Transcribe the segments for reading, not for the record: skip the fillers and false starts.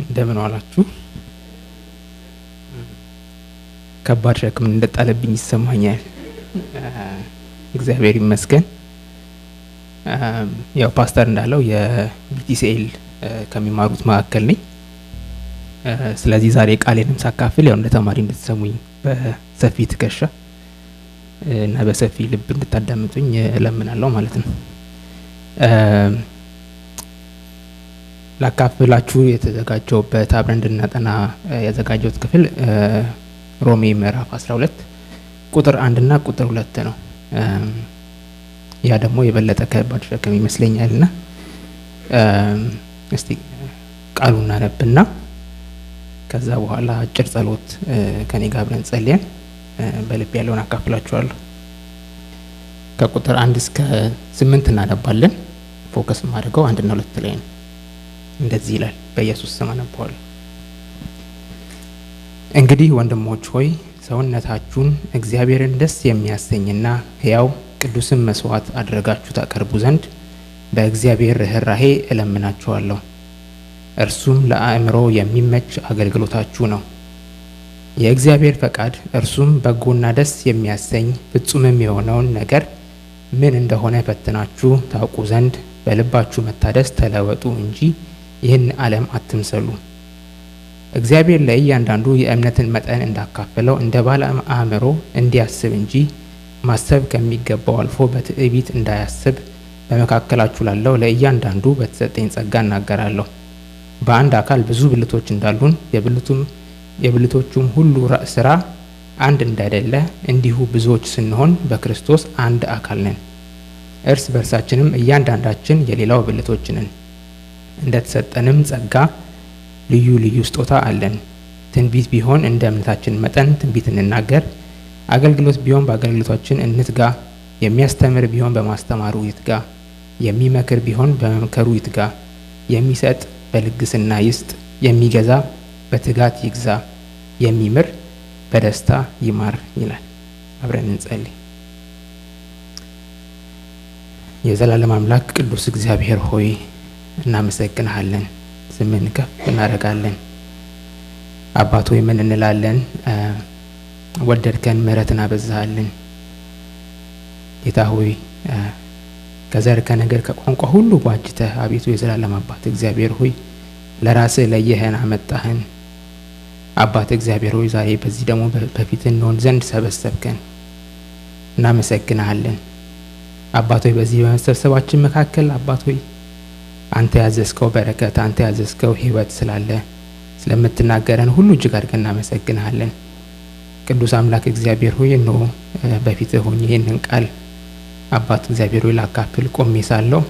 እንደምን ዋላችሁ። ከባድ ሸክም እንደጣለብኝ ይሰማኛል። እግዚአብሔር ይመስገን። ያው ፓስተር እንዳለው የቢቲሲኤል ከሚማሩት መካከል ነኝ። ስለዚህ ዛሬ ቃሌንም ሳካፍል ያው እንደ ተማሪ እንድትሰሙኝ በሰፊ ትከሻ እና በሰፊ ልብ እንድታዳምጡኝ እለምናለሁ ማለት ነው። ላካፍላችሁ የተዘጋጀውበት አብረን እንድናጠና ያዘጋጀሁት ክፍል ሮሜ ምዕራፍ 12 ቁጥር 1 እና ቁጥር 2 ነው። ያ ደግሞ የበለጠ ከባድ ሸክም ይመስለኛልና እስቲ ቃሉን እናነብና ከዛ በኋላ አጭር ጸሎት ከኔ ጋር አብረን ጸልየን በልብ ያለውን አካፍላችኋለሁ። ከቁጥር 1 እስከ 8 እናነባለን። ፎከስ ማድረገው 1 እና 2 ላይ ነው። እንደዚህ ይላል። በኢየሱስ ስም አነባዋለሁ። እንግዲህ ወንድሞች ሆይ ሰውነታችሁን እግዚአብሔርን ደስ የሚያሰኝና ሕያው ቅዱስም መስዋዕት አድርጋችሁ ታቀርቡ ዘንድ በእግዚአብሔር ርኅራኄ እለምናችኋለሁ። እርሱም ለአእምሮ የሚመች አገልግሎታችሁ ነው። የእግዚአብሔር ፈቃድ እርሱም በጎና ደስ የሚያሰኝ ፍጹምም የሆነውን ነገር ምን እንደሆነ ፈትናችሁ ታውቁ ዘንድ በልባችሁ መታደስ ተለወጡ እንጂ ይህን ዓለም አትምሰሉ። እግዚአብሔር ለእያንዳንዱ የእምነትን መጠን እንዳካፈለው እንደ ባለ አእምሮ እንዲያስብ እንጂ ማሰብ ከሚገባው አልፎ በትዕቢት እንዳያስብ በመካከላችሁ ላለው ለእያንዳንዱ በተሰጠኝ ጸጋ እናገራለሁ። በአንድ አካል ብዙ ብልቶች እንዳሉን የብልቶቹም ሁሉ ስራ አንድ እንዳይደለ እንዲሁ ብዙዎች ስንሆን በክርስቶስ አንድ አካል ነን። እርስ በርሳችንም እያንዳንዳችን የሌላው ብልቶች ነን። እንደተሰጠንም ጸጋ ልዩ ልዩ ስጦታ አለን። ትንቢት ቢሆን እንደ እምነታችን መጠን ትንቢት እንናገር። አገልግሎት ቢሆን በአገልግሎታችን እንትጋ። የሚያስተምር ቢሆን በማስተማሩ ይትጋ። የሚመክር ቢሆን በመምከሩ ይትጋ። የሚሰጥ በልግስና ይስጥ። የሚገዛ በትጋት ይግዛ። የሚምር በደስታ ይማር ይላል። አብረን እንጸልይ። የዘላለም አምላክ ቅዱስ እግዚአብሔር ሆይ እናመሰግንሃለን፣ ስምን ከፍ እናደርጋለን። አባት ሆይ ምን እንላለን? ወደድከን፣ ምሕረትን አበዛሃልን። ጌታ ሆይ ከዘር ከነገር ከቋንቋ ሁሉ ዋጅተህ አቤቱ የዘላለም አባት እግዚአብሔር ሆይ ለራስህ ለየህን አመጣህን። አባት እግዚአብሔር ሆይ ዛሬ በዚህ ደግሞ በፊትህ እንሆን ዘንድ ሰበሰብከን፣ እናመሰግንሃለን። አባት ሆይ በዚህ በመሰብሰባችን መካከል አባት ሆይ አንተ ያዘዝከው በረከት፣ አንተ ያዘዝከው ህይወት ስላለ ስለምትናገረን ሁሉ እጅግ አድርገን እናመሰግንሃለን። ቅዱስ አምላክ እግዚአብሔር ሆይ እነሆ በፊትህ ሆኜ ይህንን ቃል አባት እግዚአብሔር ሆይ ላካፍል ቆሜ ሳለሁ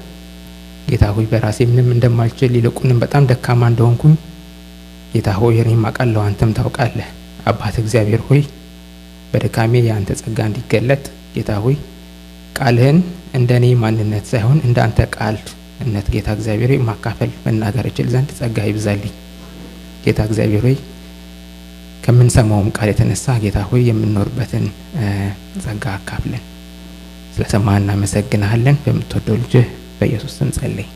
ጌታ ሆይ በራሴ ምንም እንደማልችል ይልቁንም በጣም ደካማ እንደሆንኩኝ ጌታ ሆይ እኔም አውቃለሁ፣ አንተም ታውቃለህ። አባት እግዚአብሔር ሆይ በድካሜ የአንተ ጸጋ እንዲገለጥ ጌታ ሆይ ቃልህን እንደኔ ማንነት ሳይሆን እንዳንተ ቃልነት ጌታ እግዚአብሔር ሆይ ማካፈል መናገር እችል ዘንድ ጸጋ ይብዛልኝ። ጌታ እግዚአብሔር ሆይ ከምንሰማውም ቃል የተነሳ ጌታ ሆይ የምንኖርበትን ጸጋ አካፍለን። ስለሰማህን እናመሰግንሃለን። በምትወደው ልጅህ በኢየሱስ ስም ጸልይ፣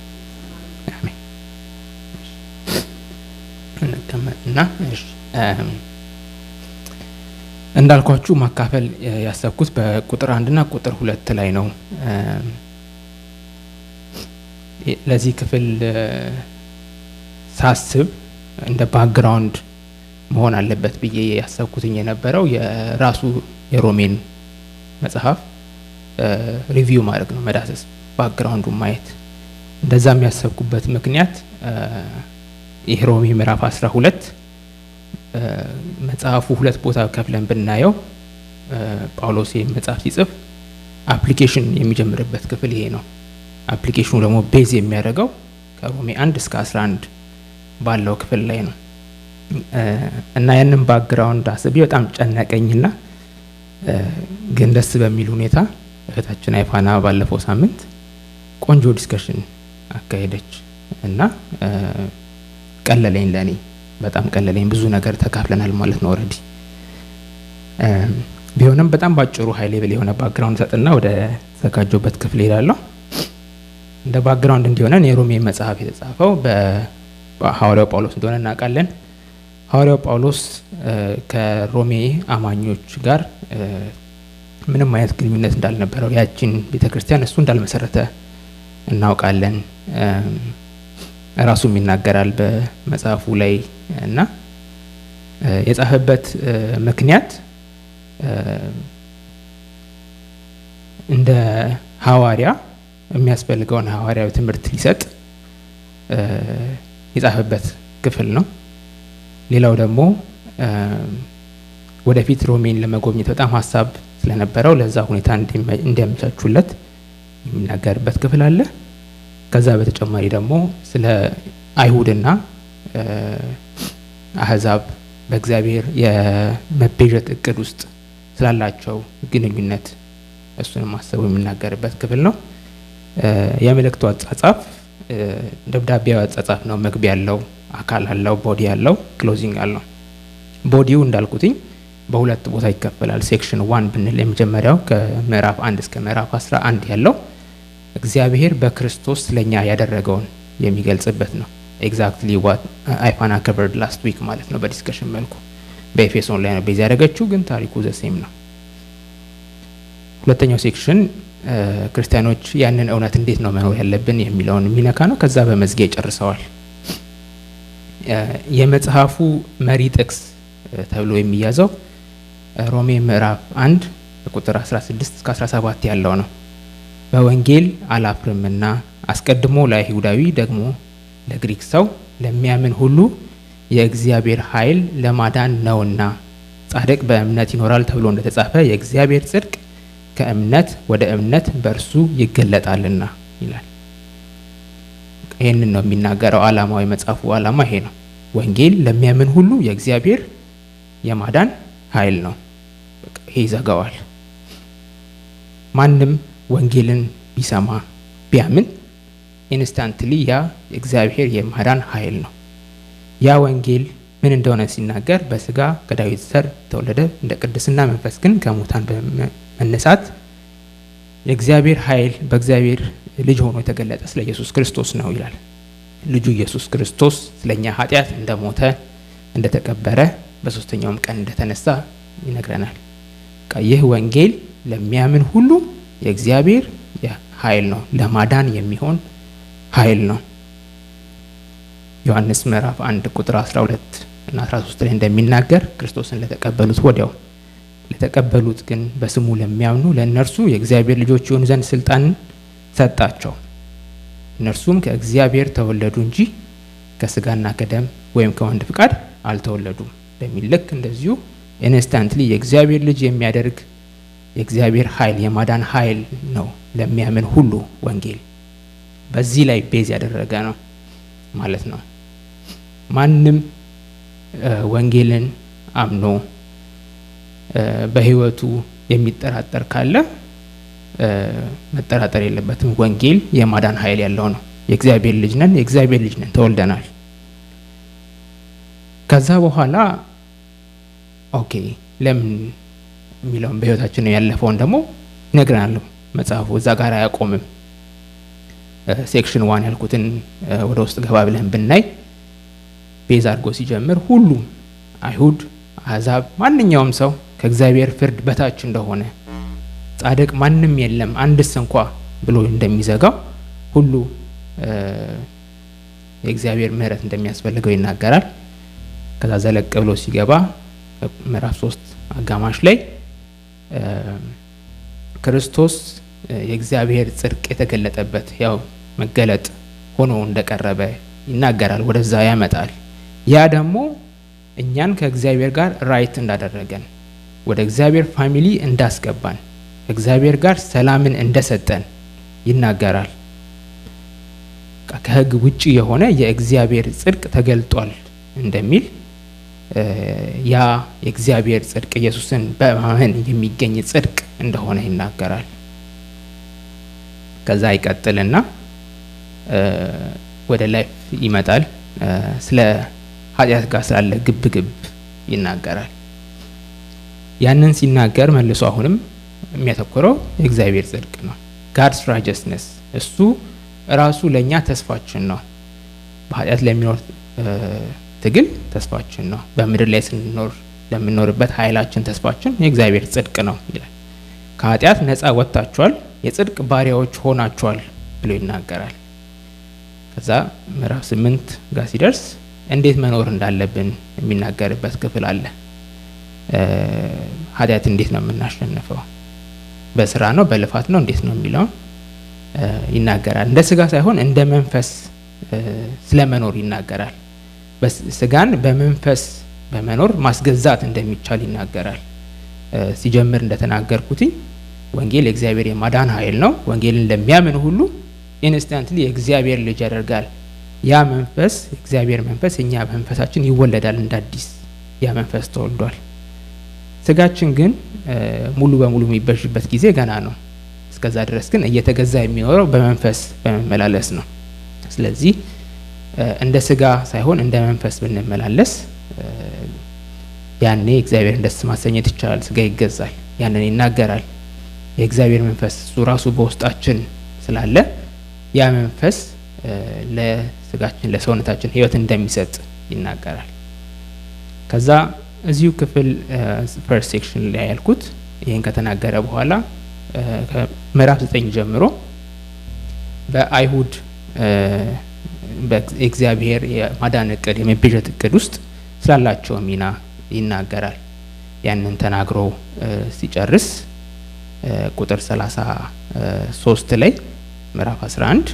አሜን። እንቀመጥና እንዳልኳችሁ ማካፈል ያሰብኩት በቁጥር 1 እና ቁጥር 2 ላይ ነው። ለዚህ ክፍል ሳስብ እንደ ባክግራውንድ መሆን አለበት ብዬ ያሰብኩትኝ የነበረው የራሱ የሮሜን መጽሐፍ ሪቪው ማድረግ ነው፣ መዳሰስ፣ ባክግራውንዱን ማየት። እንደዛም ያሰብኩበት ምክንያት ይህ ሮሜ ምዕራፍ 12 መጽሐፉ ሁለት ቦታ ከፍለን ብናየው ጳውሎስ መጽሐፍ ሲጽፍ አፕሊኬሽን የሚጀምርበት ክፍል ይሄ ነው። አፕሊኬሽኑ ደግሞ ቤዝ የሚያደርገው ከሮሜ 1 እስከ 11 ባለው ክፍል ላይ ነው እና ያንን ባክግራውንድ አስቤ በጣም ጨነቀኝና ግን ደስ በሚል ሁኔታ እህታችን አይፋና ባለፈው ሳምንት ቆንጆ ዲስከሽን አካሄደች እና ቀለለኝ፣ ለኔ በጣም ቀለለኝ። ብዙ ነገር ተካፍለናል ማለት ነው ኦሬዲ። ቢሆንም በጣም ባጭሩ ሃይ ሌቭል የሆነ ባክግራውንድ ሰጥና ወደ ተዘጋጀበት ክፍል ሄዳለሁ። እንደ ባክግራውንድ እንዲሆነን የሮሜ መጽሐፍ የተጻፈው ሐዋርያው ጳውሎስ እንደሆነ እናውቃለን። ሐዋርያው ጳውሎስ ከሮሜ አማኞች ጋር ምንም አይነት ግንኙነት እንዳልነበረው ያችን ቤተክርስቲያን እሱ እንዳልመሰረተ እናውቃለን። ራሱም ይናገራል በመጽሐፉ ላይ እና የጻፈበት ምክንያት እንደ ሐዋርያ የሚያስፈልገውን ሐዋርያዊ ትምህርት ሊሰጥ የጻፈበት ክፍል ነው። ሌላው ደግሞ ወደፊት ሮሜን ለመጎብኘት በጣም ሐሳብ ስለነበረው ለዛ ሁኔታ እንዲያመቻቹለት የሚናገርበት ክፍል አለ። ከዛ በተጨማሪ ደግሞ ስለ አይሁድና አህዛብ በእግዚአብሔር የመቤዠት እቅድ ውስጥ ስላላቸው ግንኙነት እሱንም ማሰቡ የሚናገርበት ክፍል ነው። የመልእክቱ አጻጻፍ ደብዳቤው አጻጻፍ ነው። መግቢያ ያለው፣ አካል አለው፣ ቦዲ ያለው፣ ክሎዚንግ አለው። ቦዲው እንዳልኩትኝ በሁለት ቦታ ይከፈላል። ሴክሽን 1 ብንል የመጀመሪያው ከምዕራፍ 1 እስከ ምዕራፍ 11 ያለው እግዚአብሔር በክርስቶስ ለኛ ያደረገውን የሚገልጽበት ነው። ኤግዛክትሊ ዋት አይፋና ከቨርድ ላስት ዊክ ማለት ነው። በዲስከሽን መልኩ በኤፌሶን ላይ ነው ቤዝ ያደረገችው፣ ግን ታሪኩ ዘሴም ነው። ሁለተኛው ሴክሽን ክርስቲያኖች ያንን እውነት እንዴት ነው መኖር ያለብን የሚለውን የሚነካ ነው። ከዛ በመዝጊያ ይጨርሰዋል። የመጽሐፉ መሪ ጥቅስ ተብሎ የሚያዘው ሮሜ ምዕራፍ 1 ቁጥር 16 እስከ 17 ያለው ነው። በወንጌል አላፍርምና አስቀድሞ ለአይሁዳዊ ደግሞ ለግሪክ ሰው ለሚያምን ሁሉ የእግዚአብሔር ኃይል ለማዳን ነውና ጻድቅ በእምነት ይኖራል ተብሎ እንደተጻፈ የእግዚአብሔር ጽድቅ ከእምነት ወደ እምነት በእርሱ ይገለጣልና ይላል። ይሄንን ነው የሚናገረው። ዓላማው የመጽሐፉ ዓላማ ይሄ ነው። ወንጌል ለሚያምን ሁሉ የእግዚአብሔር የማዳን ኃይል ነው። ይሄ ይዘጋዋል። ማንም ወንጌልን ቢሰማ ቢያምን ኢንስታንትሊ ያ የእግዚአብሔር የማዳን ኃይል ነው። ያ ወንጌል ምን እንደሆነ ሲናገር በስጋ ከዳዊት ዘር ተወለደ፣ እንደ ቅድስና መንፈስ ግን ከሙታን በመነሳት የእግዚአብሔር ኃይል በእግዚአብሔር ልጅ ሆኖ የተገለጠ ስለ ኢየሱስ ክርስቶስ ነው ይላል። ልጁ ኢየሱስ ክርስቶስ ስለኛ ኃጢአት እንደሞተ እንደተቀበረ በሶስተኛውም ቀን እንደተነሳ ይነግረናል። ይህ ወንጌል ለሚያምን ሁሉ የእግዚአብሔር ኃይል ነው፣ ለማዳን የሚሆን ኃይል ነው። ዮሐንስ ምዕራፍ 1 ቁጥር 12 እና 13 ላይ እንደሚናገር ክርስቶስን ለተቀበሉት ወዲያው ለተቀበሉት ግን በስሙ ለሚያምኑ ለእነርሱ የእግዚአብሔር ልጆች ይሆኑ ዘንድ ስልጣን ሰጣቸው። እነርሱም ከእግዚአብሔር ተወለዱ እንጂ ከስጋና ከደም ወይም ከወንድ ፍቃድ አልተወለዱም በሚል ልክ እንደዚሁ ኢንስታንትሊ የእግዚአብሔር ልጅ የሚያደርግ የእግዚአብሔር ኃይል የማዳን ኃይል ነው ለሚያምን ሁሉ ወንጌል። በዚህ ላይ ቤዝ ያደረገ ነው ማለት ነው። ማንም ወንጌልን አምኖ በህይወቱ የሚጠራጠር ካለ መጠራጠር የለበትም። ወንጌል የማዳን ኃይል ያለው ነው። የእግዚአብሔር ልጅ ነን፣ የእግዚአብሔር ልጅ ነን፣ ተወልደናል። ከዛ በኋላ ኦኬ ለምን የሚለውን በህይወታችን ነው ያለፈውን ደግሞ ይነግረናል መጽሐፉ። እዛ ጋር አያቆምም። ሴክሽን 1 ያልኩትን ወደ ውስጥ ገባ ብለን ብናይ ቤዝ አድርጎ ሲጀምር ሁሉም አይሁድ፣ አሕዛብ፣ ማንኛውም ሰው ከእግዚአብሔር ፍርድ በታች እንደሆነ ጻድቅ ማንም የለም አንድስ እንኳ ብሎ እንደሚዘጋው ሁሉ የእግዚአብሔር ምሕረት እንደሚያስፈልገው ይናገራል። ከዛ ዘለቅ ብሎ ሲገባ ምዕራፍ 3 አጋማሽ ላይ ክርስቶስ የእግዚአብሔር ጽድቅ የተገለጠበት ያው መገለጥ ሆኖ እንደቀረበ ይናገራል። ወደዛ ያመጣል። ያ ደግሞ እኛን ከእግዚአብሔር ጋር ራይት እንዳደረገን ወደ እግዚአብሔር ፋሚሊ እንዳስገባን ከእግዚአብሔር ጋር ሰላምን እንደሰጠን ይናገራል። ከሕግ ውጪ የሆነ የእግዚአብሔር ጽድቅ ተገልጧል እንደሚል ያ የእግዚአብሔር ጽድቅ ኢየሱስን በማመን የሚገኝ ጽድቅ እንደሆነ ይናገራል። ከዛ ይቀጥልና ወደ ላይፍ ይመጣል። ስለ ኃጢአት ጋር ስላለ ግብግብ ይናገራል። ያንን ሲናገር መልሶ አሁንም የሚያተኩረው የእግዚአብሔር ጽድቅ ነው። God's righteousness እሱ ራሱ ለኛ ተስፋችን ነው። በኃጢአት ለሚኖር ትግል ተስፋችን ነው። በምድር ላይ ስንኖር ለምንኖርበት ኃይላችን ተስፋችን የእግዚአብሔር ጽድቅ ነው ይላል። ከኃጢአት ነፃ ወጥታችኋል፣ የጽድቅ ባሪያዎች ሆናችኋል ብሎ ይናገራል። ከዛ ምዕራፍ 8 ጋር ሲደርስ እንዴት መኖር እንዳለብን የሚናገርበት ክፍል አለ። ኃጢአት እንዴት ነው የምናሸንፈው? በስራ ነው በልፋት ነው እንዴት ነው የሚለው ይናገራል። እንደ ስጋ ሳይሆን እንደ መንፈስ ስለመኖር ይናገራል። ስጋን በመንፈስ በመኖር ማስገዛት እንደሚቻል ይናገራል። ሲጀምር እንደተናገርኩት ወንጌል የእግዚአብሔር የማዳን ኃይል ነው። ወንጌልን ለሚያምን ሁሉ ኢንስታንትሊ የእግዚአብሔር ልጅ ያደርጋል። ያ መንፈስ የእግዚአብሔር መንፈስ እኛ መንፈሳችን ይወለዳል እንደ አዲስ። ያ መንፈስ ተወልዷል። ስጋችን ግን ሙሉ በሙሉ የሚበሽበት ጊዜ ገና ነው። እስከዛ ድረስ ግን እየተገዛ የሚኖረው በመንፈስ በመመላለስ ነው። ስለዚህ እንደ ስጋ ሳይሆን እንደ መንፈስ ብንመላለስ ያኔ እግዚአብሔርን ደስ ማሰኘት ይቻላል። ስጋ ይገዛል። ያንን ይናገራል። የእግዚአብሔር መንፈስ እሱ ራሱ በውስጣችን ስላለ ያ መንፈስ ለስጋችን ለሰውነታችን ሕይወት እንደሚሰጥ ይናገራል። ከዛ እዚሁ ክፍል ፈርስት ሴክሽን ላይ ያልኩት ይሄን ከተናገረ በኋላ ከምዕራፍ 9 ጀምሮ በአይሁድ በእግዚአብሔር የማዳን እቅድ የመቤዠት እቅድ ውስጥ ስላላቸው ሚና ይናገራል። ያንን ተናግሮ ሲጨርስ ቁጥር 33 ላይ ምዕራፍ 11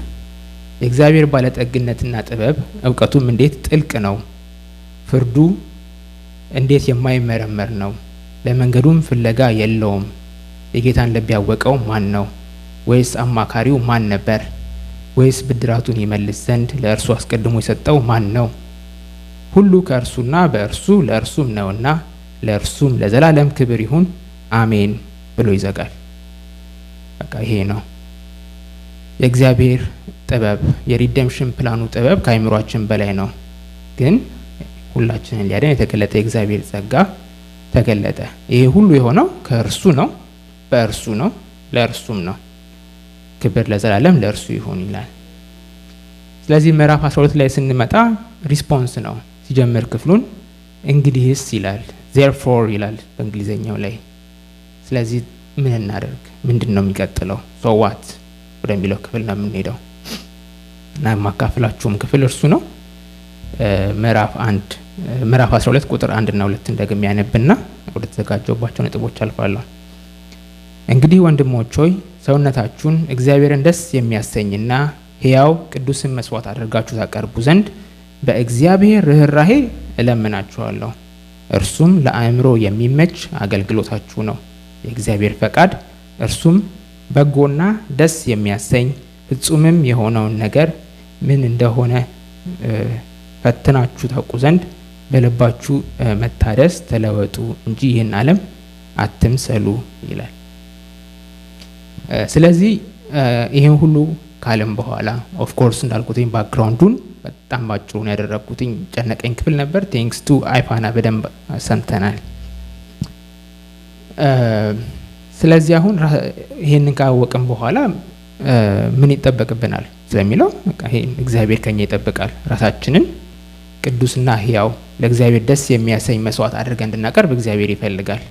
የእግዚአብሔር ባለጠግነትና ጥበብ እውቀቱም እንዴት ጥልቅ ነው፣ ፍርዱ እንዴት የማይመረመር ነው፣ ለመንገዱም ፍለጋ የለውም። የጌታን ልብ ያወቀው ማን ነው? ወይስ አማካሪው ማን ነበር? ወይስ ብድራቱን ይመልስ ዘንድ ለእርሱ አስቀድሞ የሰጠው ማን ነው? ሁሉ ከእርሱና በእርሱ ለእርሱም ነውና ለእርሱም ለዘላለም ክብር ይሁን አሜን ብሎ ይዘጋል። በቃ ይሄ ነው የእግዚአብሔር ጥበብ። የሪደምሽን ፕላኑ ጥበብ ከአይምሯችን በላይ ነው። ግን ሁላችንን ሊያድን የተገለጠ የእግዚአብሔር ጸጋ ተገለጠ። ይሄ ሁሉ የሆነው ከእርሱ ነው፣ በእርሱ ነው፣ ለእርሱም ነው። ክብር ለዘላለም ለእርሱ ይሁን ይላል። ስለዚህ ምዕራፍ 12 ላይ ስንመጣ ሪስፖንስ ነው። ሲጀምር ክፍሉን እንግዲህስ ይላል፣ therefore ይላል በእንግሊዘኛው ላይ። ስለዚህ ምን እናደርግ? ምንድነው የሚቀጥለው? so what ወደሚለው ክፍል ነው የምንሄደው እና ማካፈላችሁም ክፍል እርሱ ነው። ምዕራፍ 12 ቁጥር 1 እና 2 እንደገና ያነብና ወደ ተዘጋጀውባቸው ነጥቦች አልፋለሁ። እንግዲህ ወንድሞች ሆይ ሰውነታችሁን እግዚአብሔርን ደስ የሚያሰኝና ሕያው ቅዱስን መስዋዕት አድርጋችሁ ታቀርቡ ዘንድ በእግዚአብሔር ርኅራኄ እለምናችኋለሁ። እርሱም ለአእምሮ የሚመች አገልግሎታችሁ ነው። የእግዚአብሔር ፈቃድ እርሱም በጎና ደስ የሚያሰኝ ፍጹምም የሆነውን ነገር ምን እንደሆነ ፈትናችሁ ታውቁ ዘንድ በልባችሁ መታደስ ተለወጡ እንጂ ይህን ዓለም አትምሰሉ ይላል። ስለዚህ ይሄን ሁሉ ካለም በኋላ ኦፍ ኮርስ እንዳልኩትኝ ባክግራውንዱን በጣም ባጭሩ ነው ያደረኩትኝ። ጨነቀኝ ክፍል ነበር። ቴንክስ ቱ አይፋና በደንብ ሰምተናል። ስለዚህ አሁን ይሄንን ካወቅን በኋላ ምን ይጠበቅብናል ስለሚለው ይሄ እግዚአብሔር ከኛ ይጠብቃል። ራሳችንን ቅዱስና ሕያው ለእግዚአብሔር ደስ የሚያሰኝ መስዋዕት አድርገን እንድናቀርብ እግዚአብሔር ይፈልጋል።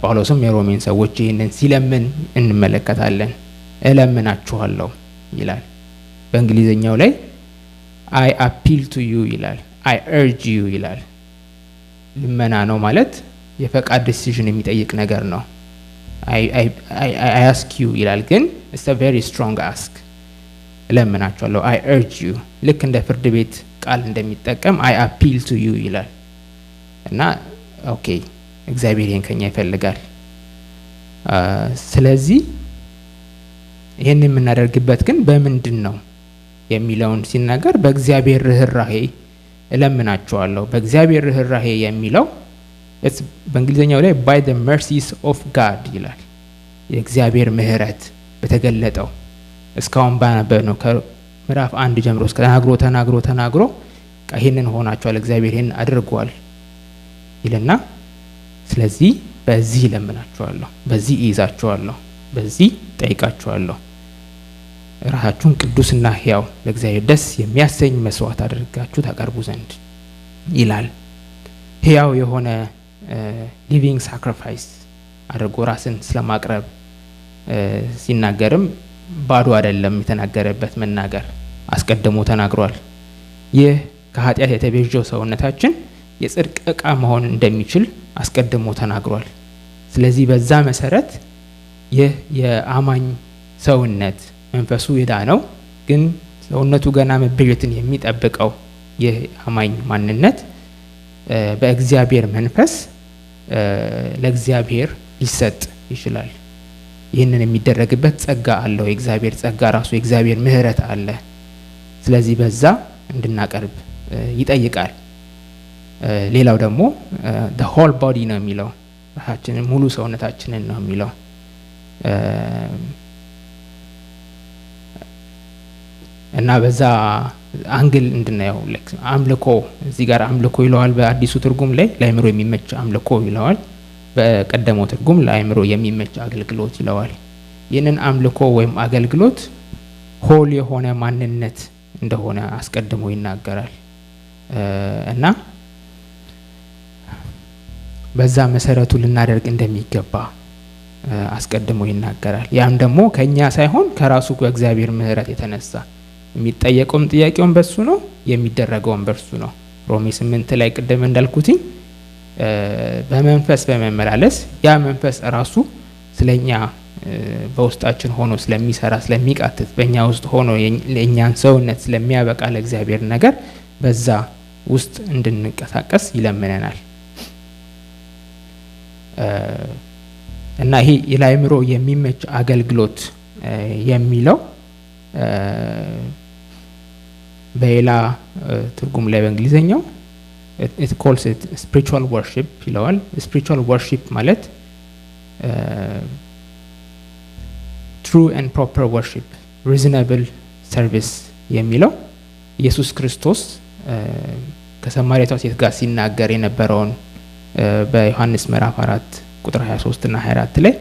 ጳውሎስም የሮሜን ሰዎች ይህንን ሲለምን እንመለከታለን። እለምናችኋለሁ ይላል። በእንግሊዘኛው ላይ I appeal to you ይላል። I urge you ይላል። ልመና ነው ማለት የፈቃድ ዲሲዥን የሚጠይቅ ነገር ነው። I ask you ይላል፣ ግን it's a very strong ask። እለምናችኋለሁ I urge you ልክ እንደ ፍርድ ቤት ቃል እንደሚጠቀም I appeal to you ይላል። እና ኦኬ እግዚአብሔር ይሄን ከኛ ይፈልጋል። ስለዚህ ይሄን የምናደርግበት ግን በምንድን ነው የሚለውን ሲናገር በእግዚአብሔር ርኅራኄ እለምናችኋለሁ። በእግዚአብሔር ርኅራኄ የሚለው በእንግሊዘኛው ላይ by the mercies of God ይላል። የእግዚአብሔር ምህረት በተገለጠው እስካሁን ባነበብነው ከምዕራፍ 1 ጀምሮ እስከ ተናግሮ ይሄንን ሆናችኋል፣ እግዚአብሔር ይሄን አድርጓል ይልና ስለዚህ በዚህ እለምናችኋለሁ፣ በዚህ እይዛችኋለሁ፣ በዚህ ጠይቃችኋለሁ። ራሳችሁን ቅዱስና ሕያው ለእግዚአብሔር ደስ የሚያሰኝ መስዋዕት አድርጋችሁ ታቀርቡ ዘንድ ይላል። ሕያው የሆነ ሊቪንግ ሳክሪፋይስ አድርጎ ራስን ስለማቅረብ ሲናገርም ባዶ አይደለም የተናገረበት መናገር አስቀድሞ ተናግሯል። ይህ ከኃጢአት የተቤዠው ሰውነታችን የጽድቅ ዕቃ መሆን እንደሚችል አስቀድሞ ተናግሯል። ስለዚህ በዛ መሰረት ይህ የአማኝ ሰውነት መንፈሱ የዳነው ግን ሰውነቱ ገና መቤዠትን የሚጠብቀው ይህ አማኝ ማንነት በእግዚአብሔር መንፈስ ለእግዚአብሔር ሊሰጥ ይችላል። ይህንን የሚደረግበት ጸጋ አለው። የእግዚአብሔር ጸጋ ራሱ የእግዚአብሔር ምሕረት አለ። ስለዚህ በዛ እንድናቀርብ ይጠይቃል። ሌላው ደግሞ the whole body ነው የሚለው ራሳችንን ሙሉ ሰውነታችንን ነው የሚለው እና በዛ አንግል እንድናየው አምልኮ እዚህ ጋር አምልኮ ይለዋል። በአዲሱ ትርጉም ላይ ለአእምሮ የሚመች አምልኮ ይለዋል። በቀደመው ትርጉም ለአእምሮ የሚመች አገልግሎት ይለዋል። ይህንን አምልኮ ወይም አገልግሎት ሆል የሆነ ማንነት እንደሆነ አስቀድሞ ይናገራል እና በዛ መሰረቱ ልናደርግ እንደሚገባ አስቀድሞ ይናገራል። ያም ደግሞ ከኛ ሳይሆን ከራሱ ከእግዚአብሔር ምሕረት የተነሳ የሚጠየቀውም ጥያቄውን በሱ ነው፣ የሚደረገውም በሱ ነው። ሮሜ 8 ላይ ቅድም እንዳልኩት በመንፈስ በመመላለስ ያ መንፈስ ራሱ ስለኛ በውስጣችን ሆኖ ስለሚሰራ ስለሚቃትት በእኛ ውስጥ ሆኖ ለእኛን ሰውነት ስለሚያበቃ ለእግዚአብሔር ነገር በዛ ውስጥ እንድንቀሳቀስ ይለምነናል እና ይሄ ለአእምሮ የሚመች አገልግሎት የሚለው በሌላ ትርጉም ላይ በእንግሊዘኛው it calls it spiritual worship ይለዋል። spiritual worship ማለት true and proper worship, reasonable service የሚለው ኢየሱስ ክርስቶስ ከሰማርያቷ ሴት ጋር ሲናገር የነበረውን በዮሐንስ ምዕራፍ 4 ቁጥር 23 እና 24 ላይ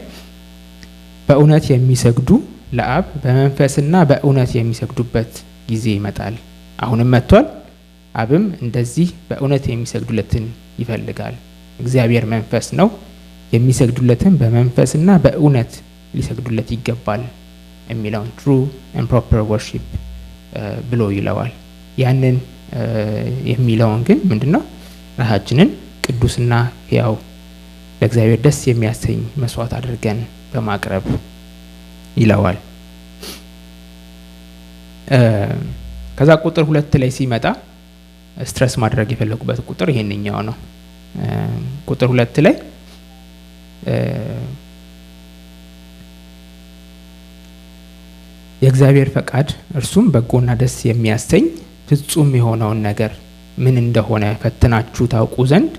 በእውነት የሚሰግዱ ለአብ በመንፈስና በእውነት የሚሰግዱበት ጊዜ ይመጣል፣ አሁንም መጥቷል። አብም እንደዚህ በእውነት የሚሰግዱለትን ይፈልጋል። እግዚአብሔር መንፈስ ነው፣ የሚሰግዱለትን በመንፈስና በእውነት ሊሰግዱለት ይገባል የሚለውን true and proper worship ብሎ ይለዋል። ያንን የሚለውን ግን ምንድነው ራሳችንን ቅዱስና ሕያው ለእግዚአብሔር ደስ የሚያሰኝ መስዋዕት አድርገን በማቅረብ ይለዋል። ከዛ ቁጥር 2 ላይ ሲመጣ ስትረስ ማድረግ የፈለጉበት ቁጥር ይሄንኛው ነው። ቁጥር 2 ላይ የእግዚአብሔር ፈቃድ እርሱም በጎና ደስ የሚያሰኝ ፍጹም የሆነውን ነገር ምን እንደሆነ ፈትናችሁ ታውቁ ዘንድ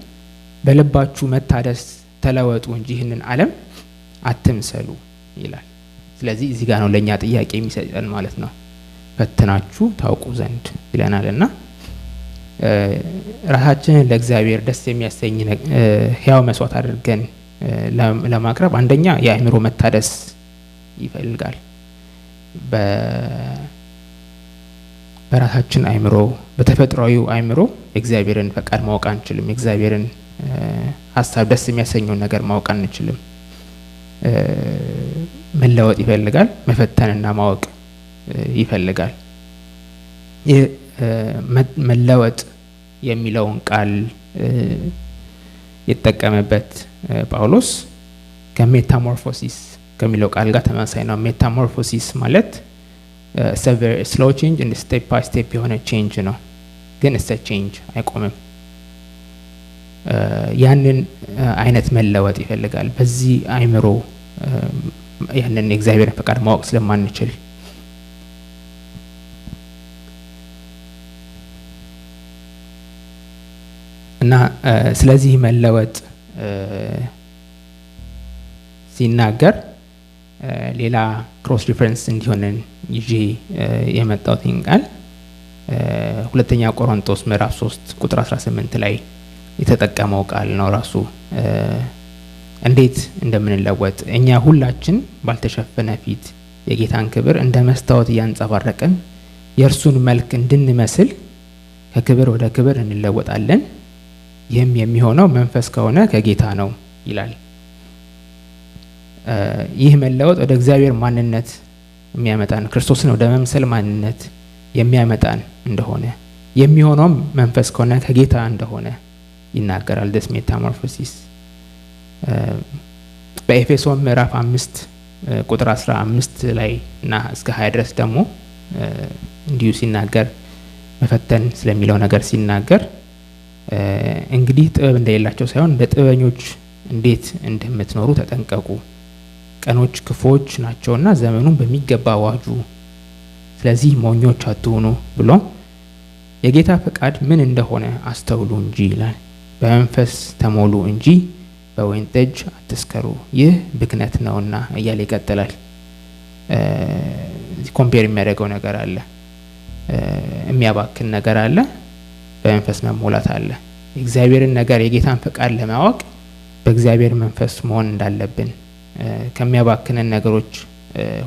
በልባችሁ መታደስ ተለወጡ እንጂ ይህንን ዓለም አትምሰሉ ይላል። ስለዚህ እዚህ ጋር ነው ለኛ ጥያቄ የሚሰጠን ማለት ነው። ፈትናችሁ ታውቁ ዘንድ ይለናልና ራሳችንን ለእግዚአብሔር ደስ የሚያሰኝ ሕያው መስዋዕት አድርገን ለማቅረብ አንደኛ የአእምሮ መታደስ ይፈልጋል። በራሳችን አእምሮ በተፈጥሯዊው አእምሮ እግዚአብሔርን ፈቃድ ማወቅ አንችልም። እግዚአብሔርን ሐሳብ ደስ የሚያሰኘውን ነገር ማወቅ አንችልም። መለወጥ ይፈልጋል፣ መፈተንና ማወቅ ይፈልጋል። መለወጥ የሚለውን ቃል የተጠቀመበት ጳውሎስ ከሜታሞርፎሲስ ከሚለው ቃል ጋር ተመሳሳይ ነው። ሜታሞርፎሲስ ማለት ስሎው ቼንጅ and ስቴፕ ባይ ስቴፕ የሆነ ቼንጅ ነው፣ ግን እሰ ቼንጅ አይቆምም። ያንን አይነት መለወጥ ይፈልጋል። በዚህ አእምሮ ያንን የእግዚአብሔርን ፈቃድ ማወቅ ስለማንችል እና ስለዚህ መለወጥ ሲናገር ሌላ ክሮስ ሪፈረንስ እንዲሆነን ይዤ የመጣሁት ቃል ሁለተኛ ቆሮንቶስ ምዕራፍ 3 ቁጥር 18 ላይ የተጠቀመው ቃል ነው። ራሱ እንዴት እንደምንለወጥ እኛ ሁላችን ባልተሸፈነ ፊት የጌታን ክብር እንደ መስታወት ያንጸባረቀን የእርሱን መልክ እንድንመስል ከክብር ወደ ክብር እንለወጣለን። ይህም የሚሆነው መንፈስ ከሆነ ከጌታ ነው ይላል። ይህ መለወጥ ወደ እግዚአብሔር ማንነት የሚያመጣን ክርስቶስን ወደ መምሰል ማንነት የሚያመጣን እንደሆነ የሚሆነው መንፈስ ከሆነ ከጌታ እንደሆነ ይናገራል። this metamorphosis በኤፌሶን ምዕራፍ 5 ቁጥር 15 ላይ እና እስከ 20 ድረስ ደግሞ እንዲሁ ሲናገር መፈተን ስለሚለው ነገር ሲናገር እንግዲህ ጥበብ እንደሌላቸው ሳይሆን እንደ ጥበበኞች እንዴት እንደምትኖሩ ተጠንቀቁ፣ ቀኖች ክፉዎች ናቸውና ዘመኑን በሚገባ ዋጁ፣ ስለዚህ ሞኞች አትሁኑ ብሎ የጌታ ፈቃድ ምን እንደሆነ አስተውሉ እንጂ ይላል። በመንፈስ ተሞሉ እንጂ በወይን ጠጅ አትስከሩ፣ ይህ ብክነት ነውና እያለ ይቀጥላል። ኮምፔር የሚያደርገው ነገር አለ፣ የሚያባክን ነገር አለ፣ በመንፈስ መሞላት አለ። የእግዚአብሔርን ነገር የጌታን ፈቃድ ለማወቅ በእግዚአብሔር መንፈስ መሆን እንዳለብን፣ ከሚያባክነን ነገሮች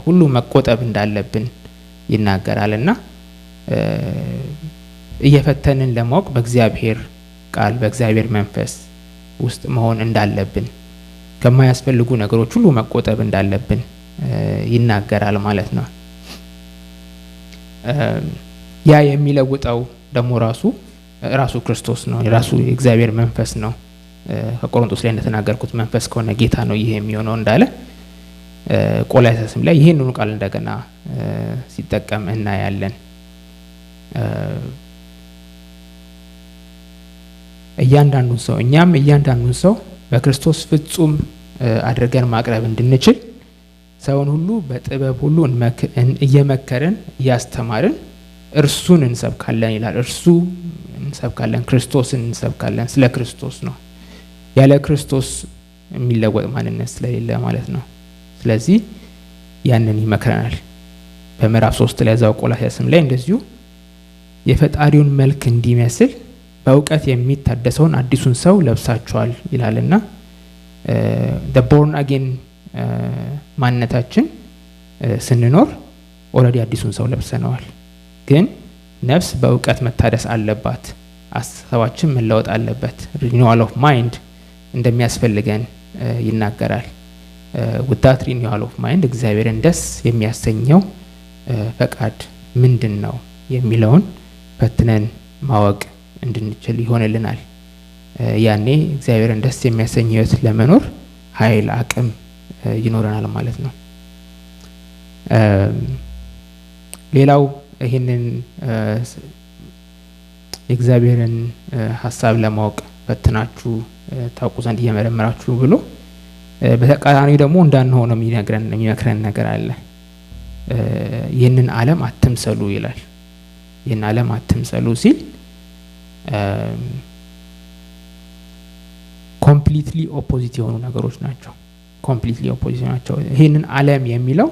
ሁሉ መቆጠብ እንዳለብን ይናገራልና እየፈተንን ለማወቅ በእግዚአብሔር ቃል በእግዚአብሔር መንፈስ ውስጥ መሆን እንዳለብን፣ ከማያስፈልጉ ነገሮች ሁሉ መቆጠብ እንዳለብን ይናገራል ማለት ነው። ያ የሚለውጠው ደግሞ ራሱ ክርስቶስ ነው፣ የራሱ የእግዚአብሔር መንፈስ ነው። ከቆሮንቶስ ላይ እንደተናገርኩት መንፈስ ከሆነ ጌታ ነው ይሄ የሚሆነው እንዳለ ቆላስይስም ላይ ይሄንኑ ቃል እንደገና ሲጠቀም እናያለን። እያንዳንዱን ሰው በክርስቶስ ፍጹም አድርገን ማቅረብ እንድንችል ሰውን ሁሉ በጥበብ ሁሉ እየመከረን እያስተማርን እርሱን እንሰብካለን ይላል። እርሱ እንሰብካለን፣ ክርስቶስን እንሰብካለን። ስለ ክርስቶስ ነው። ያለ ክርስቶስ የሚለወጥ ማንነት ስለሌለ ማለት ነው። ስለዚህ ያንን ይመክረናል። በምዕራፍ 3 ላይ እዛው ቆላስይስም ላይ እንደዚሁ የፈጣሪውን መልክ እንዲመስል በእውቀት የሚታደሰውን አዲሱን ሰው ለብሳችኋል ይላልና the born again ማንነታችን ስንኖር ኦልሬዲ አዲሱን ሰው ለብሰነዋል። ግን ነፍስ በእውቀት መታደስ አለባት፣ አስተሳሰባችን መለወጥ አለበት። renewal of mind እንደሚያስፈልገን ይናገራል። with that renewal of mind እግዚአብሔርን ደስ የሚያሰኘው ፈቃድ ምንድነው የሚለውን ፈትነን ማወቅ እንድንችል ይሆንልናል። ያኔ እግዚአብሔርን ደስ የሚያሰኘው ህይወት ለመኖር ኃይል አቅም ይኖረናል ማለት ነው። ሌላው ይሄንን የእግዚአብሔርን ሐሳብ ለማወቅ ፈትናችሁ ታውቁ ዘንድ እየመረመራችሁ ብሎ በተቃራኒ ደግሞ እንዳንሆነው የሚመክረን ነገር አለ። ይህንን ዓለም አትምሰሉ ይላል። ይህንን ዓለም አትምሰሉ ሲል ኮምፕሊትሊ ኦፖዚት የሆኑ ነገሮች ናቸው። ኮምፕሊትሊ ኦፖዚት ናቸው። ይህንን ዓለም የሚለው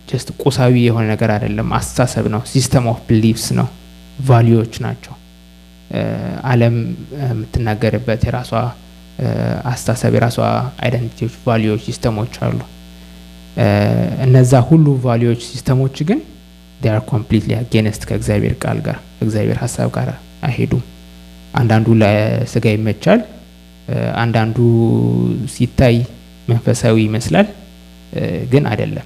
ጀስት ቁሳዊ የሆነ ነገር አይደለም፣ አስተሳሰብ ነው። ሲስተም ኦፍ ቢሊፍስ ነው፣ ቫልዩዎች ናቸው። ዓለም የምትናገርበት የራሷ አስተሳሰብ፣ የራሷ አይደንቲቲዎች፣ ቫልዩዎች፣ ሲስተሞች አሉ። እነዛ ሁሉ ቫልዩዎች፣ ሲስተሞች ግን they are completely against ከእግዚአብሔር ቃል ጋር ከእግዚአብሔር ሐሳብ ጋር አይሄዱም። አንዳንዱ ለስጋ ይመቻል፣ አንዳንዱ ሲታይ መንፈሳዊ ይመስላል፣ ግን አይደለም።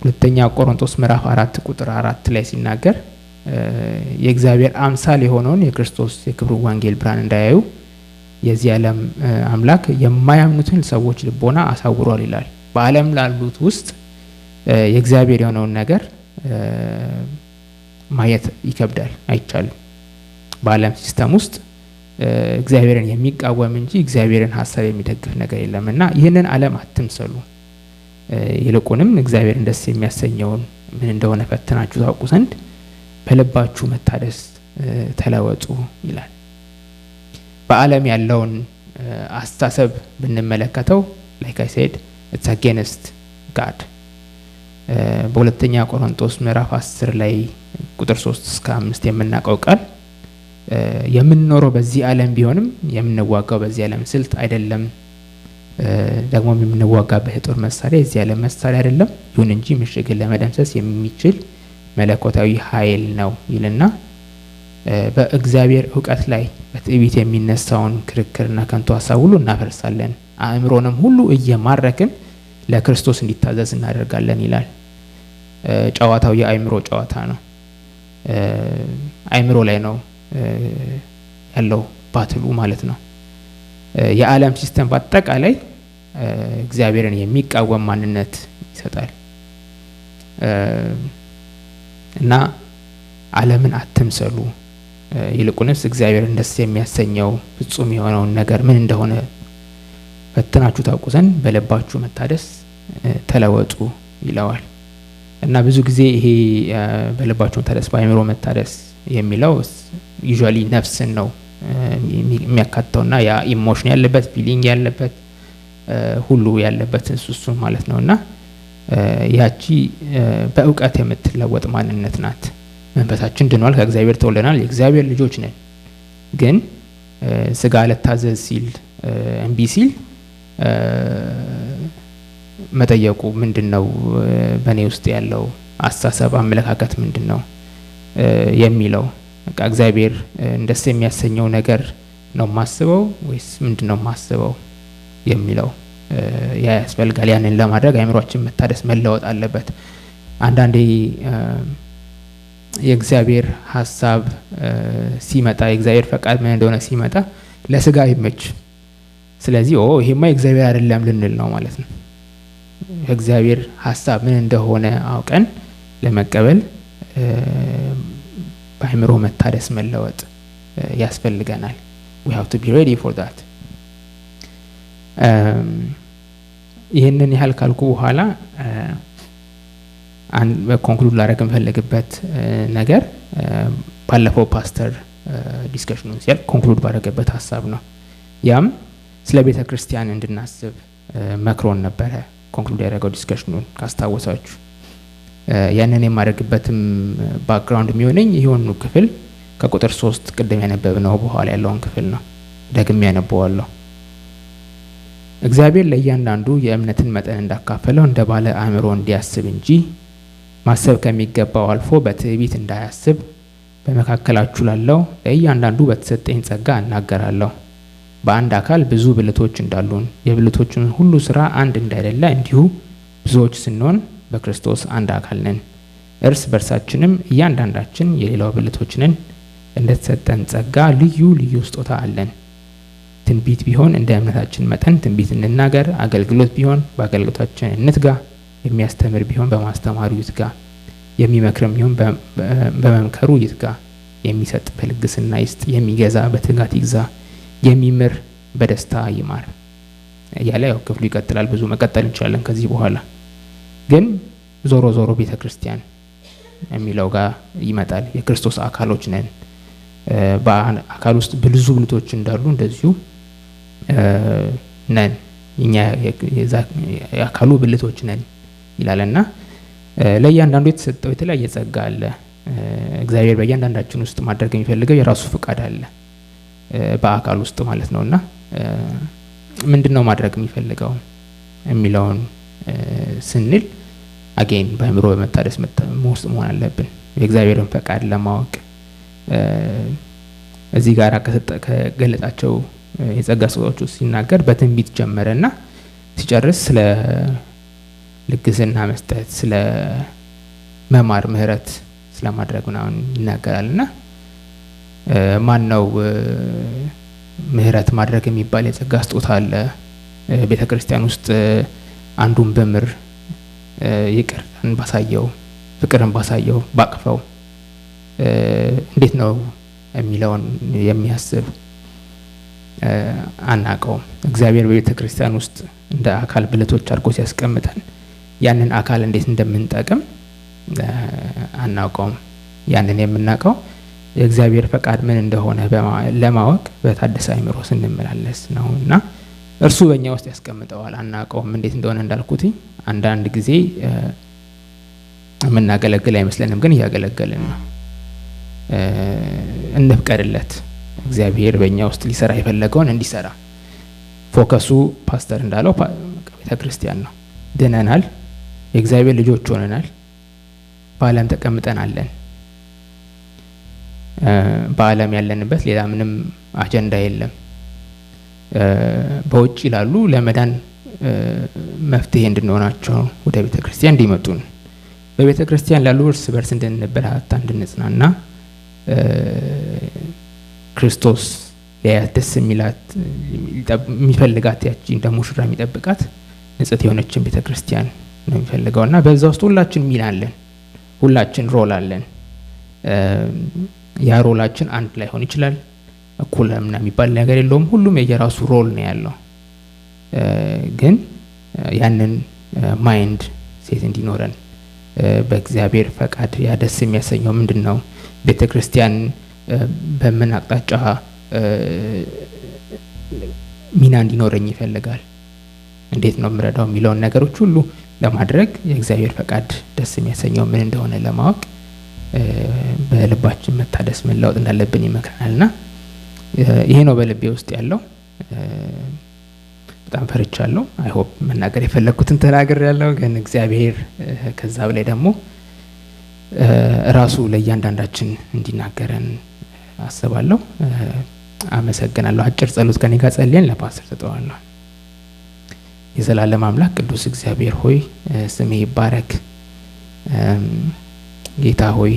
ሁለተኛ ቆሮንቶስ ምዕራፍ 4 ቁጥር 4 ላይ ሲናገር የእግዚአብሔር አምሳል የሆነውን የክርስቶስ የክብሩ ወንጌል ብርሃን እንዳያዩ የዚህ ዓለም አምላክ የማያምኑትን ሰዎች ልቦና አሳውሯል ይላል። በዓለም ላሉት ውስጥ የእግዚአብሔር የሆነውን ነገር ማየት ይከብዳል፣ አይቻልም። በዓለም ሲስተም ውስጥ እግዚአብሔርን የሚቃወም እንጂ እግዚአብሔርን ሐሳብ የሚደግፍ ነገር የለምና ይህንን ዓለም አትምሰሉ፣ ይልቁንም እግዚአብሔርን ደስ የሚያሰኘውን ምን እንደሆነ ፈትናችሁ ታውቁ ዘንድ በልባችሁ መታደስ ተለወጡ ይላል። በዓለም ያለውን አስተሳሰብ ብንመለከተው like I said it's against God። በሁለተኛ ቆሮንቶስ ምዕራፍ 10 ላይ ቁጥር 3 እስከ 5 የምናውቀው ቃል የምንኖረው በዚህ ዓለም ቢሆንም የምንዋጋው በዚህ ዓለም ስልት አይደለም። ደግሞ የምንዋጋበት የጦር መሳሪያ የዚህ ዓለም መሳሪያ አይደለም። ይሁን እንጂ ምሽግን ለመደምሰስ የሚችል መለኮታዊ ኃይል ነው ይልና በእግዚአብሔር ዕውቀት ላይ በትዕቢት የሚነሳውን ክርክርና ከንቱ ሐሳብ ሁሉ እናፈርሳለን፣ አእምሮንም ሁሉ እየማረክን ለክርስቶስ እንዲታዘዝ እናደርጋለን ይላል። ጨዋታው የአእምሮ ጨዋታ ነው። አእምሮ ላይ ነው ያለው ባትሉ ማለት ነው። የዓለም ሲስተም በአጠቃላይ እግዚአብሔርን የሚቃወም ማንነት ይሰጣል እና ዓለምን አትምሰሉ፣ ይልቁንስ እግዚአብሔርን ደስ የሚያሰኘው ፍጹም የሆነውን ነገር ምን እንደሆነ ፈትናችሁ ታውቁ ዘንድ በልባችሁ መታደስ ተለወጡ ይለዋል። እና ብዙ ጊዜ ይሄ በልባችሁ መታደስ በአእምሮ መታደስ የሚለው ዩዥዋሊ ነፍስን ነው የሚያካትተውና ያ ኢሞሽን ያለበት ፊሊንግ ያለበት ሁሉ ያለበት እሱ ማለት ነውና ያቺ በእውቀት የምትለወጥ ማንነት ናት። መንፈሳችን ድኗል፣ ከእግዚአብሔር ተወልደናል፣ የእግዚአብሔር ልጆች ነን። ግን ስጋ ለታዘዝ ሲል እምቢ ሲል መጠየቁ ምንድነው በእኔ ውስጥ ያለው አስተሳሰብ አመለካከት ምንድነው የሚለው በቃ እግዚአብሔር እንደስ የሚያሰኘው ነገር ነው ማስበው ወይስ ምንድነው ማስበው የሚለው ያ ያስፈልጋል። ያንን ለማድረግ አእምሮአችን መታደስ መለወጥ አለበት። አንዳንዴ የእግዚአብሔር ሐሳብ ሲመጣ የእግዚአብሔር ፈቃድ ምን እንደሆነ ሲመጣ ለስጋ ይመች፣ ስለዚህ ይሄማ የእግዚአብሔር አይደለም ልንል ነው ማለት ነው። የእግዚአብሔር ሐሳብ ምን እንደሆነ አውቀን ለመቀበል በአእምሮ መታደስ መለወጥ ያስፈልገናል። we have to be ready for that። ይሄንን ያህል ካልኩ በኋላ ኮንክሉድ ላደርግ የምፈልግበት ነገር ባለፈው ፓስተር ዲስከሽኑን ሲያል ኮንክሉድ ባደረገበት ሐሳብ ነው። ያም ስለ ቤተ ክርስቲያን እንድናስብ መክሮን ነበረ። ኮንክሉድ ያደረገው ዲስከሽኑን ካስታወሳችሁ ያንን የማደርግበትም ባክግራውንድ የሚሆነኝ ይሄውን ክፍል ከቁጥር 3 ቅድም ያነበብነው በኋላ ያለውን ክፍል ነው። ደግሜ ያነበዋለሁ። እግዚአብሔር ለእያንዳንዱ የእምነትን መጠን እንዳካፈለው እንደ ባለ አእምሮ እንዲያስብ እንጂ ማሰብ ከሚገባው አልፎ በትዕቢት እንዳያስብ በመካከላችሁ ላለው ለእያንዳንዱ በተሰጠኝ ጸጋ እናገራለሁ። በአንድ አካል ብዙ ብልቶች እንዳሉን የብልቶቹን ሁሉ ስራ አንድ እንዳይደለ እንዲሁ ብዙዎች ስንሆን በክርስቶስ አንድ አካል ነን። እርስ በርሳችንም እያንዳንዳችን የሌላው ብልቶች ነን። እንደተሰጠን ጸጋ ልዩ ልዩ ስጦታ አለን። ትንቢት ቢሆን እንደ እምነታችን መጠን ትንቢት እንናገር፣ አገልግሎት ቢሆን በአገልግሎታችን እንትጋ፣ የሚያስተምር ቢሆን በማስተማሩ ይትጋ፣ የሚመክርም ቢሆን በመምከሩ ይትጋ፣ የሚሰጥ በልግስና ይስጥ፣ የሚገዛ በትጋት ይግዛ፣ የሚምር በደስታ ይማር እያለ ያው ክፍሉ ይቀጥላል። ብዙ መቀጠል እንችላለን ከዚህ በኋላ ግን ዞሮ ዞሮ ቤተክርስቲያን የሚለው ጋር ይመጣል። የክርስቶስ አካሎች ነን። በአካል ውስጥ ብዙ ብልቶች እንዳሉ እንደዚሁ ነን። እኛ የአካሉ ብልቶች ነን ይላልና ለእያንዳንዱ የተሰጠው የተለያየ ጸጋ አለ። እግዚአብሔር በእያንዳንዳችን ውስጥ ማድረግ የሚፈልገው የራሱ ፍቃድ አለ በአካል ውስጥ ማለት ነውና ምንድነው ማድረግ የሚፈልገው የሚለውን ስንል አጌን በአእምሮ በመታደስ ውስጥ መሆን አለብን የእግዚአብሔርን ፈቃድ ለማወቅ። እዚህ ጋር ከገለጻቸው የጸጋ ስጦታዎች ሲናገር በትንቢት ጀመረና ሲጨርስ ስለ ልግስና መስጠት፣ ስለ መማር፣ ምህረት ስለማድረግ ምናምን ይናገራልና ማን ነው ምህረት ማድረግ የሚባል የጸጋ ስጦታ አለ ቤተክርስቲያን ውስጥ። አንዱን በምር ይቅርታን ባሳየው፣ ፍቅርን ባሳየው፣ ባቅፈው እንዴት ነው የሚለውን የሚያስብ አናቀው። እግዚአብሔር በቤተክርስቲያን ውስጥ እንደ አካል ብልቶች አድርጎ ሲያስቀምጠን ያንን አካል እንዴት እንደምንጠቅም አናውቀውም። ያንን የምናውቀው የእግዚአብሔር ፈቃድ ምን እንደሆነ ለማወቅ በታደሰ አእምሮ ስንመላለስ ነውና እርሱ በእኛ ውስጥ ያስቀምጠዋል። አናውቀውም እንዴት እንደሆነ እንዳልኩት አንዳንድ ጊዜ የምናገለግል አይመስለንም፣ ግን እያገለገልን ነው። እንፍቀድለት እግዚአብሔር በእኛ ውስጥ ሊሰራ የፈለገውን እንዲሰራ። ፎከሱ ፓስተር እንዳለው ቤተክርስቲያን ነው። ድነናል፣ የእግዚአብሔር ልጆች ሆነናል፣ በዓለም ተቀምጠናለን። በዓለም ያለንበት ሌላ ምንም አጀንዳ የለም። በውጭ ይላሉ ለመዳን መፍትሄ እንድንሆናቸው ወደ ቤተክርስቲያን እንዲመጡን፣ በቤተክርስቲያን ላሉ እርስ በርስ እንድንበረታታ እንድንጽናና ክርስቶስ ለያደስ የሚላት የሚፈልጋት ያቺ እንደ ሙሽራ የሚጠብቃት ንጽሕት የሆነችን ቤተክርስቲያን ነው የሚፈልገውና በዛ ውስጥ ሁላችን ሚና አለን፣ ሁላችን ሮል አለን። ያ ሮላችን አንድ ላይ ሆን ይችላል፣ እኩል ምናምን የሚባል ነገር የለውም። ሁሉም የየራሱ ሮል ነው ያለው። ግን ያንን ማይንድ ሴት እንዲኖረን በእግዚአብሔር ፈቃድ ያደስ የሚያሰኘው ምንድነው? ቤተክርስቲያን በምን አቅጣጫ ሚና እንዲኖረኝ ይፈልጋል፣ እንዴት ነው ምረዳው የሚለውን ነገሮች ሁሉ ለማድረግ የእግዚአብሔር ፈቃድ ደስ የሚያሰኘው ምን እንደሆነ ለማወቅ በልባችን መታደስ መለወጥ እንዳለብን ይመክረናልና ይሄ ነው በልቤ ውስጥ ያለው። በጣም ፈርቻለሁ። አይ ሆፕ መናገር የፈለኩትን ተናግሬያለሁ። ግን እግዚአብሔር ከዛ በላይ ደግሞ ራሱ ለእያንዳንዳችን እንዲናገረን አስባለሁ። አመሰግናለሁ። አጭር ጸሎት ከኔ ጋር ጸልየን ለፓስተር ተጠዋለሁ። የዘላለም አምላክ ቅዱስ እግዚአብሔር ሆይ ስምህ ይባረክ። ጌታ ሆይ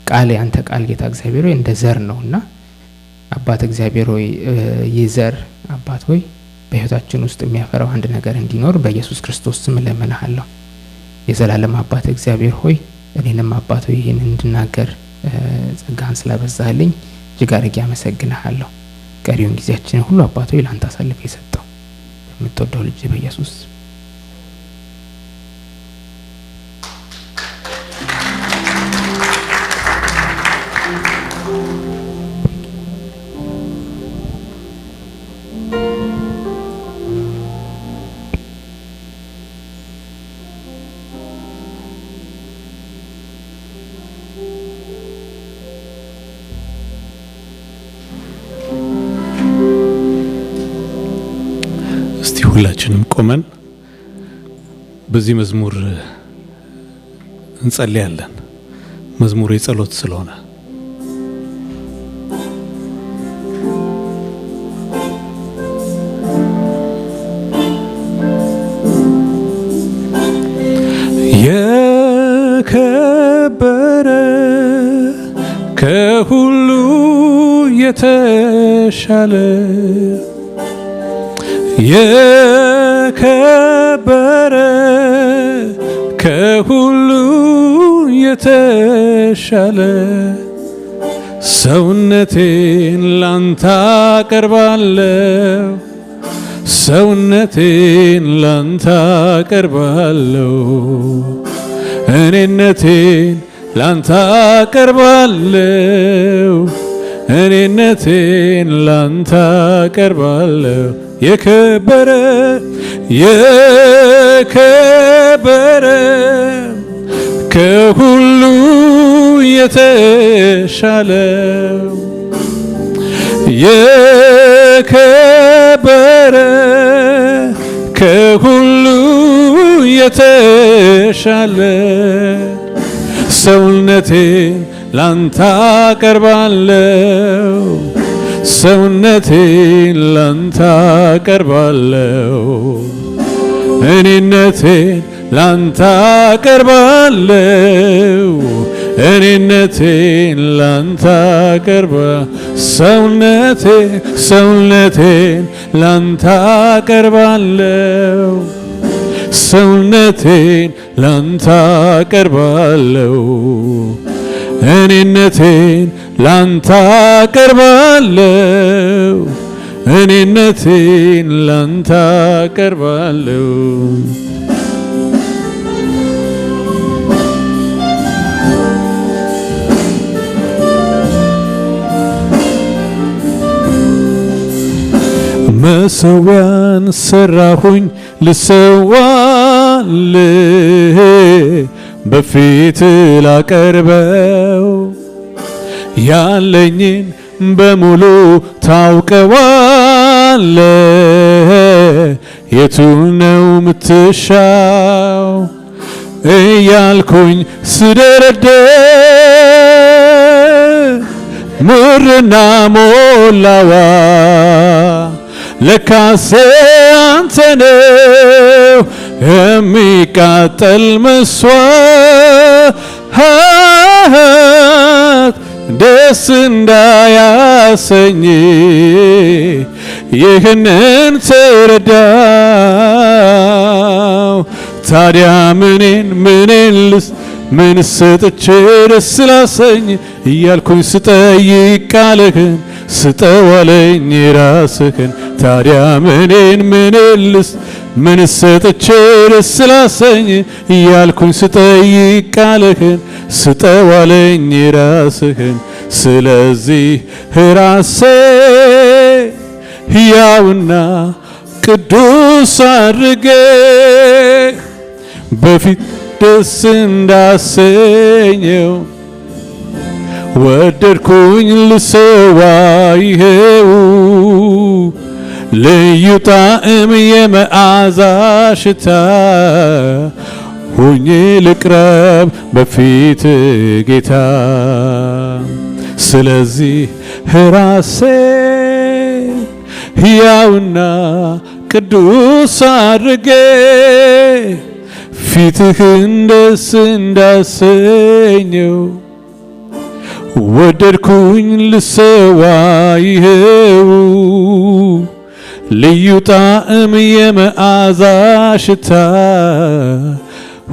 ቃል ያንተ ቃል ጌታ እግዚአብሔር ሆይ እንደ ዘር ነውና አባት እግዚአብሔር ሆይ ይዘር አባት ሆይ በህይወታችን ውስጥ የሚያፈራው አንድ ነገር እንዲኖር በኢየሱስ ክርስቶስ ስም ለምንሃለሁ። የዘላለም አባት እግዚአብሔር ሆይ እኔንም አባት ሆይ ይሄን እንድናገር ጸጋን ስላበዛልኝ እጅግ አድርጌ አመሰግንሃለሁ። ቀሪውን ጊዜያችንን ሁሉ አባት ሆይ ላንተ አሳልፌ የሰጠው የምትወደው ልጅ በኢየሱስ ሁላችንም ቆመን በዚህ መዝሙር እንጸልያለን። መዝሙሩ የጸሎት ስለሆነ የከበረ ከሁሉ የተሻለ የከበረ ከሁሉ የተሻለ ሰውነቴን ላንተ አቀርባለሁ፣ ሰውነቴን ላንተ አቀርባለሁ፣ እኔነቴን ላንተ አቀርባለሁ፣ እኔነቴን ላንተ አቀርባለሁ። የከበረ የከበረ ከሁሉ የተሻለ የከበረ ከሁሉ የተሻለ ሰውነቴን ላንተ አቀርባለሁ፣ ሰውነቴን ላንተ አቀርባለሁ፣ እኔነቴን ላንተ አቀርባለሁ፣ እኔነቴን ላንተ አቀርባለሁ፣ ሰውነቴን ላንተ አቀርባለሁ፣ ሰውነቴን ላንተ አቀርባለሁ፣ እኔነቴን ላንተ አቀርባለሁ፣ እኔነቴን ላንተ አቀርባለሁ። መሰዊያን ሰራሁኝ ልሰዋልህ በፊት ላቀርበው ያለኝን በሙሉ ታውቀዋለ የቱ ነው ምትሻው እያልኩኝ ስደረደር ምርና ሞላዋ ለካሴ አንተ ነው የሚቃጠል መስዋዕት ደስ እንዳያሰኝ ይህንን ተረዳው። ታዲያ ምን ሰጥቼ ደስ ላሰኝ እያልኩኝ ስጠይቅ ቃልህን ስጠው አለኝ ራስህን። ታዲያ ምን ሰጥቼ ደስ ላሰኝ እያልኩኝ ስጠይቅ ቃልህን ስጠው አለኝ ራስህን። ስለዚህ ራሴ ሕያውና ቅዱስ አድርጌ በፊት ደስ እንዳሰኘው ወደድኩኝ ልሰዋ ይሄው ልዩ ጣዕም የመዓዛ ሽታ ሆኜ ልቅረብ በፊት ጌታ። ስለዚህ ራሴ ሕያውና ቅዱስ አድርጌ ፊትህን ደስ እንዳሰኘው ወደድኩኝ ልሰዋ ይሄው ልዩ ጣዕም የመዓዛ ሽታ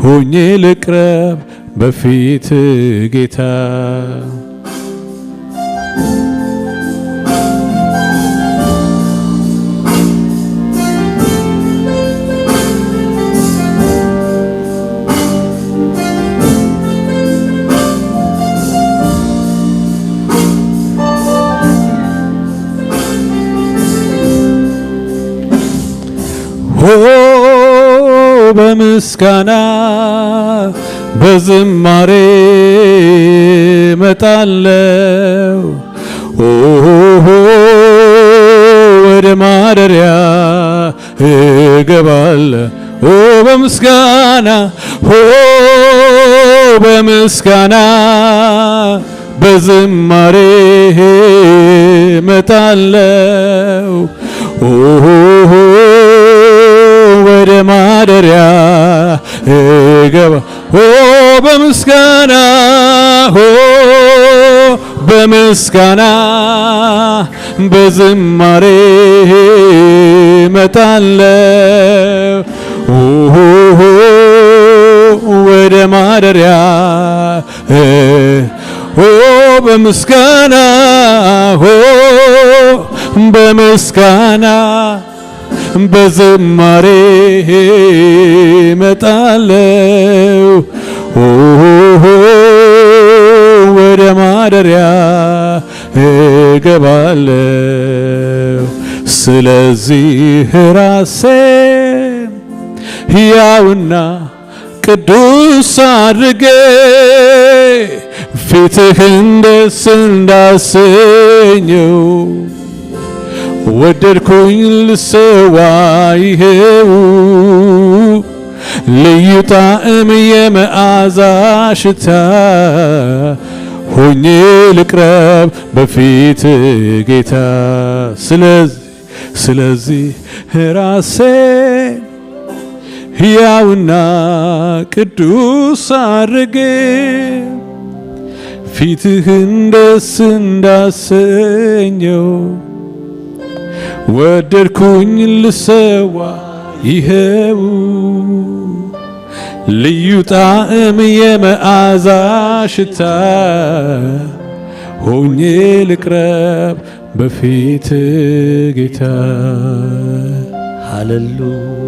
ሆኜ ልቅረብ በፊት ጌታ። በምስጋና በዝማሬ መጣለው ወደ ማደሪያ እገባለሁ በምስጋና በዝማሬ መጣለው ወደ ማደሪያ እገባ በምስጋና በዝማሬ መጣለው ወደ ማደሪያ በምስጋና በዝማሬ መጣለው ወደ ማደሪያ እገባለሁ። ስለዚህ ራሴ ሕያውና ቅዱስ አድርጌ ፊትህን ደስ እንዳሰኘው ወደድኩኝ ልሰዋ ይሄው ልዩ ጣዕም የመዓዛ ሽታ ሆኜ ልቅረብ በፊት ጌታ። ስለዚህ ራሴ ሕያውና ቅዱስ አድርጌ ፊትህን ደስ እንዳሰኘው ወደድኩኝ ልሰዋ ይሄው ልዩ ጣዕም የመዓዛ ሽታ ሆኜ ልቅረብ በፊት ጌታ። ሃሌሉያ